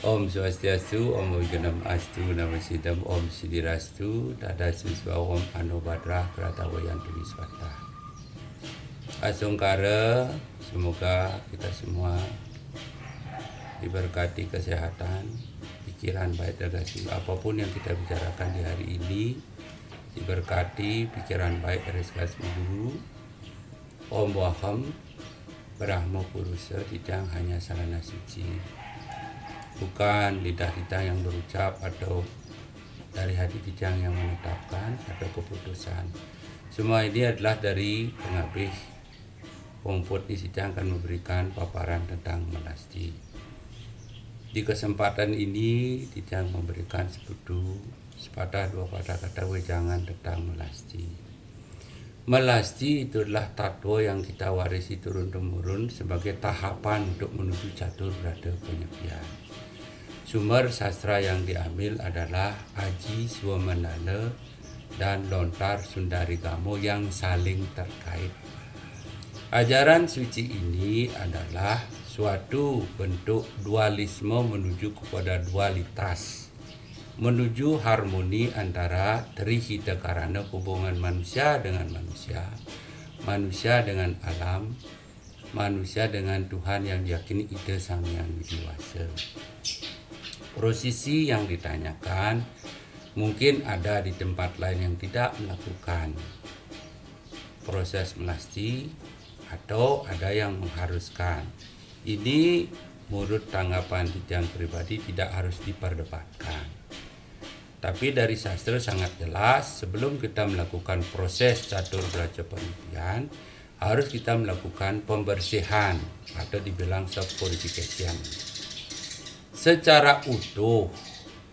Om Swastiastu, Om Wignam Astu, Namo Siddham, Om Siddhirastu, Tada Siswa, Om Anubhadra, Kratawayantu Wiswata. Asungkara, semoga kita semua diberkati kesehatan, pikiran baik dan apapun yang kita bicarakan di hari ini, diberkati pikiran baik dari segala guru. Om Waham, Brahma Purusa, Tidang hanya sarana suci. Bukan lidah kita yang berucap atau dari hati Tijang yang menetapkan atau keputusan. Semua ini adalah dari pengabih Pomput di Tijang akan memberikan paparan tentang melasti. Di kesempatan ini Tijang memberikan sepatah dua patah kata wejangan tentang melasti. Melasti itu adalah tatwa yang kita warisi turun-temurun sebagai tahapan untuk menuju catur berada penyepian. Sumber sastra yang diambil adalah Aji Swamandala dan Lontar Sundarigamo yang saling terkait. Ajaran suci ini adalah suatu bentuk dualisme menuju kepada dualitas, menuju harmoni antara trihita karana hubungan manusia dengan manusia, manusia dengan alam, manusia dengan Tuhan yang diyakini Ida Sang Yang Widiwasa. Prosesi yang ditanyakan mungkin ada di tempat lain yang tidak melakukan proses melasti atau ada yang mengharuskan. Ini menurut tanggapan Tijang pribadi tidak harus diperdebatkan. Tapi dari sastra sangat jelas sebelum kita melakukan proses catur belajar penelitian harus kita melakukan pembersihan atau dibilang self-purification secara utuh.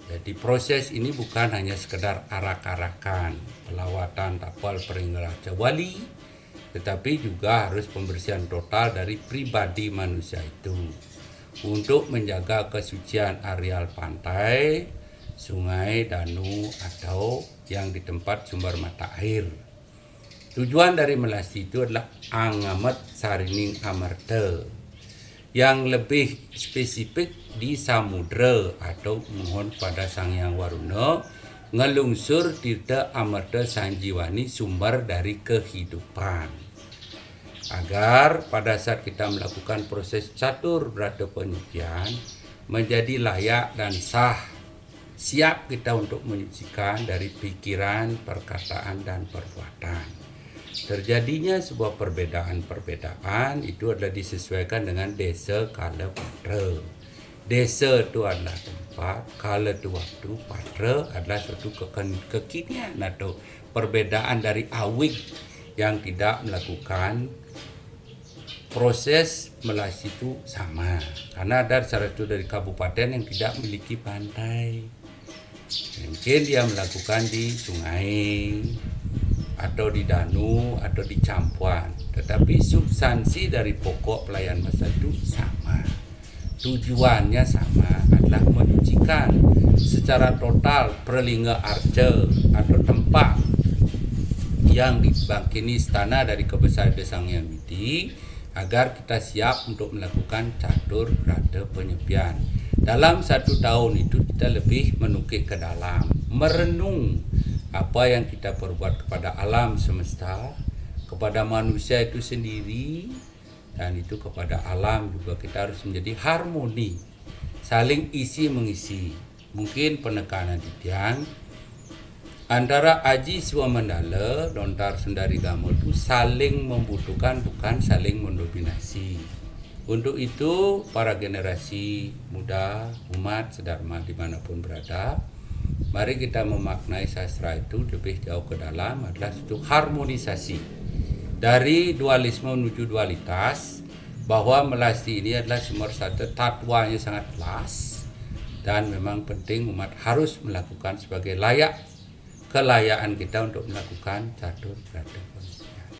Jadi proses ini bukan hanya sekedar arak-arakan, pelawatan tapal peringaraja wali, tetapi juga harus pembersihan total dari pribadi manusia itu untuk menjaga kesucian areal pantai, sungai, danau atau yang di tempat sumber mata air. Tujuan dari melasti itu adalah angamat sarining amarta. Yang lebih spesifik di samudra atau mohon pada Sang Yang Waruna ngelungsur tirta amarta sanjiwani sumber dari kehidupan, agar pada saat kita melakukan proses catur berata penyepian menjadi layak dan sah, siap kita untuk menyucikan dari pikiran, perkataan dan perbuatan. Terjadinya sebuah perbedaan itu adalah disesuaikan dengan desa, kala, patra. Desa itu adalah tempat, kala itu waktu, patra adalah suatu kekinian atau perbedaan dari awik yang tidak melakukan proses melasti itu sama. Karena ada salah satu dari kabupaten yang tidak memiliki pantai. Mungkin dia melakukan di sungai atau di danau atau di campuan, tetapi substansi dari pokok pelayan masa itu sama, tujuannya sama, adalah menyucikan secara total perlingga arca atau tempat yang dibangkini istana dari kebesaran Sang Yang Widi, agar kita siap untuk melakukan catur berata penyepian. Dalam satu tahun itu kita lebih menukik ke dalam, merenung apa yang kita perbuat kepada alam semesta, kepada manusia itu sendiri, dan itu kepada alam juga kita harus menjadi harmoni, saling isi mengisi. Mungkin penekanan Tijang antara Aji Swamandala, Lontar Sundarigamo itu saling membutuhkan, bukan saling mendominasi. Untuk itu para generasi muda, umat sedharma dimanapun berada, mari kita memaknai sastra itu lebih jauh ke dalam, adalah untuk harmonisasi dari dualisme menuju dualitas, bahwa melasti ini adalah sumber satu tatwanya sangat jelas dan memang penting umat harus melakukan sebagai layak kelayaan kita untuk melakukan catur berata.